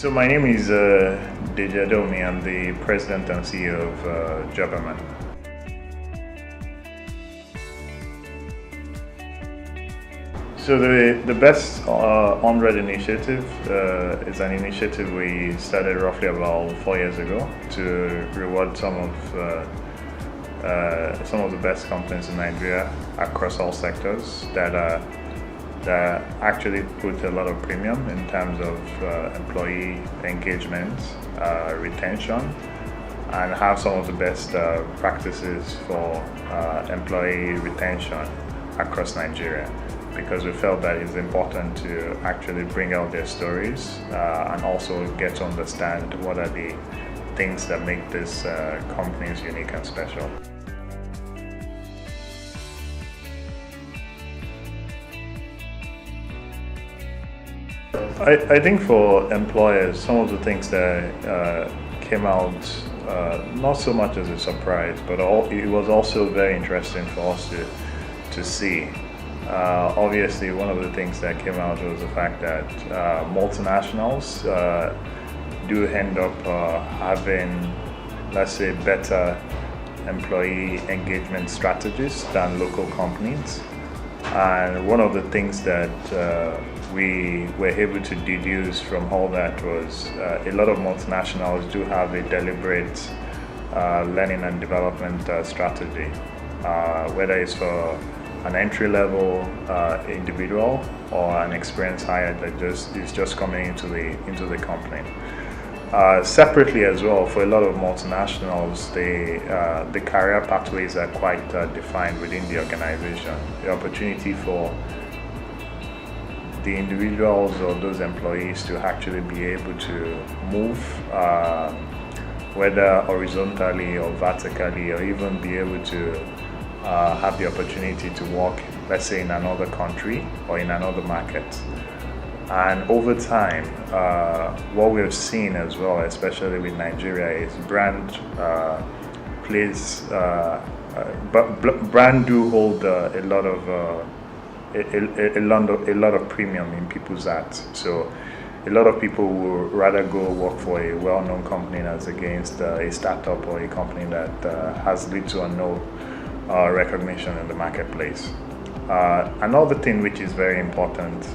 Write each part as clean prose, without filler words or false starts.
So my name is Ayodeji Adewunmi. I'm the president and CEO of Jobberman. So the Best On-Road initiative is an initiative we started roughly about 4 years ago to reward some of the best companies in Nigeria across all sectors that actually put a lot of premium in terms of employee engagement, retention, and have some of the best practices for employee retention across Nigeria, because we felt that it's important to actually bring out their stories and also get to understand what are the things that make these companies unique and special. I think for employers, some of the things that came out not so much as a surprise, but it was also very interesting for us to see. Obviously, one of the things that came out was the fact that multinationals do end up having, let's say, better employee engagement strategies than local companies. And one of the things that we were able to deduce from all that was a lot of multinationals do have a deliberate learning and development strategy, whether it's for an entry-level individual or an experienced hire that is just coming into the company. Separately as well, for a lot of multinationals, the career pathways are quite defined within the organization. The opportunity for the individuals or those employees to actually be able to move, whether horizontally or vertically, or even be able to have the opportunity to work, let's say, in another country or in another market. And over time, what we've seen as well, especially with Nigeria, is brand plays, brand do hold a lot of premium in people's hearts. So a lot of people will rather go work for a well-known company as against a startup or a company that has little or no recognition in the marketplace. Another thing which is very important,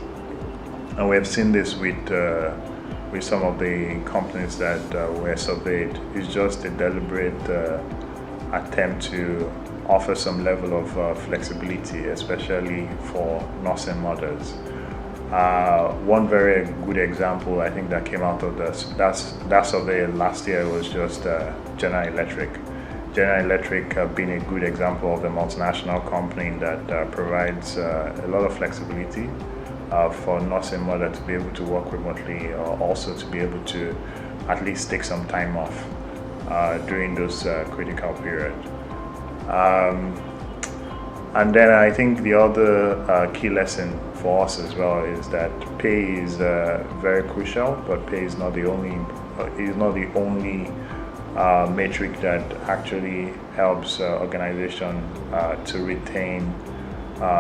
and we have seen this with some of the companies that were surveyed, is just a deliberate attempt to offer some level of flexibility, especially for nursing mothers. One very good example, I think, that came out of that survey last year was just General Electric. General Electric being a good example of a multinational company that provides a lot of flexibility for nursing mother to be able to work remotely, or also to be able to at least take some time off during those critical periods. And then I think the other key lesson for us as well is that pay is very crucial, but pay is not the only metric that actually helps organization to retain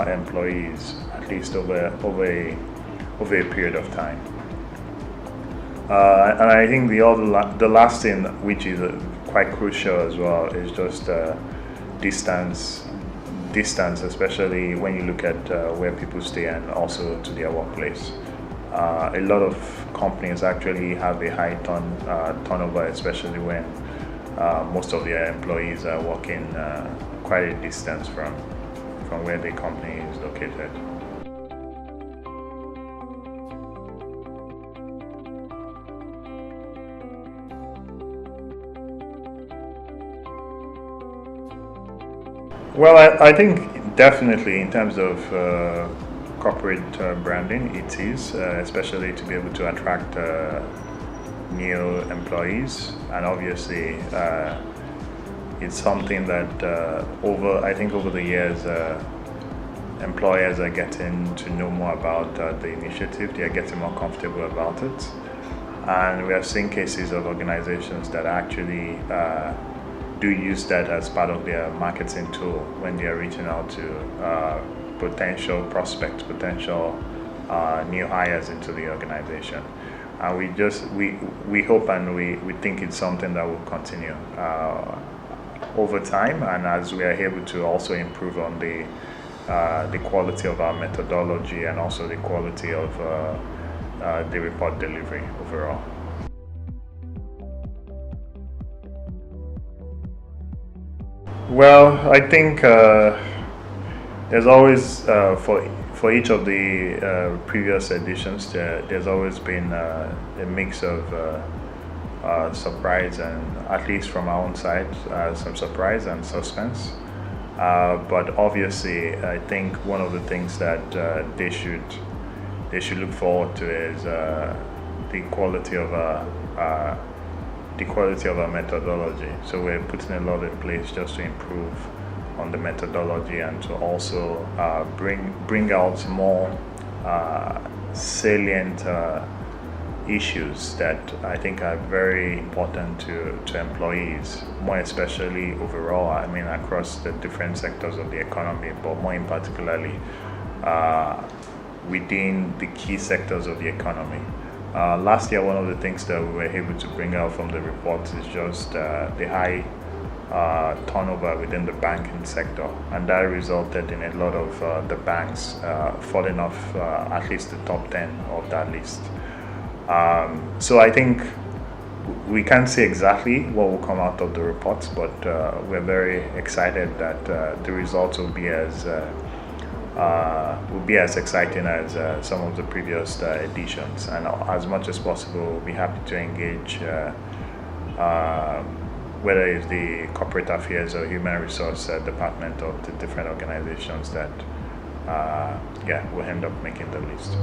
employees, at least over a period of time. And I think the last thing, which is quite crucial as well, is just distance, especially when you look at where people stay and also to their workplace. A lot of companies actually have a high turnover, especially when most of their employees are working quite a distance from where the company is located. Well, I think definitely in terms of corporate branding, it is, especially to be able to attract new employees, and obviously it's something that over the years employers are getting to know more about the initiative. They are getting more comfortable about it, and we have seen cases of organizations that actually do use that as part of their marketing tool when they are reaching out to potential prospects, potential new hires into the organization. and we hope and we think it's something that will continue over time, and as we are able to also improve on the quality of our methodology and also the quality of the report delivery overall. Well, I think there's always for each of the previous editions there's always been a mix of surprise and, at least from our own side, some surprise and suspense. But obviously, I think one of the things that they should look forward to is the quality of our methodology. So we're putting a lot in place just to improve on the methodology and to also bring out more salient issues that I think are very important to employees, more especially overall, I mean, across the different sectors of the economy, but more in particularly within the key sectors of the economy. Last year, one of the things that we were able to bring out from the report is just the high turnover within the banking sector, and that resulted in a lot of the banks falling off at least the top 10 of that list. So I think we can't say exactly what will come out of the reports, but we're very excited that the results will be as exciting as some of the previous editions, and as much as possible we'll be happy to engage whether it's the corporate affairs or human resource department of the different organizations that will end up making the list.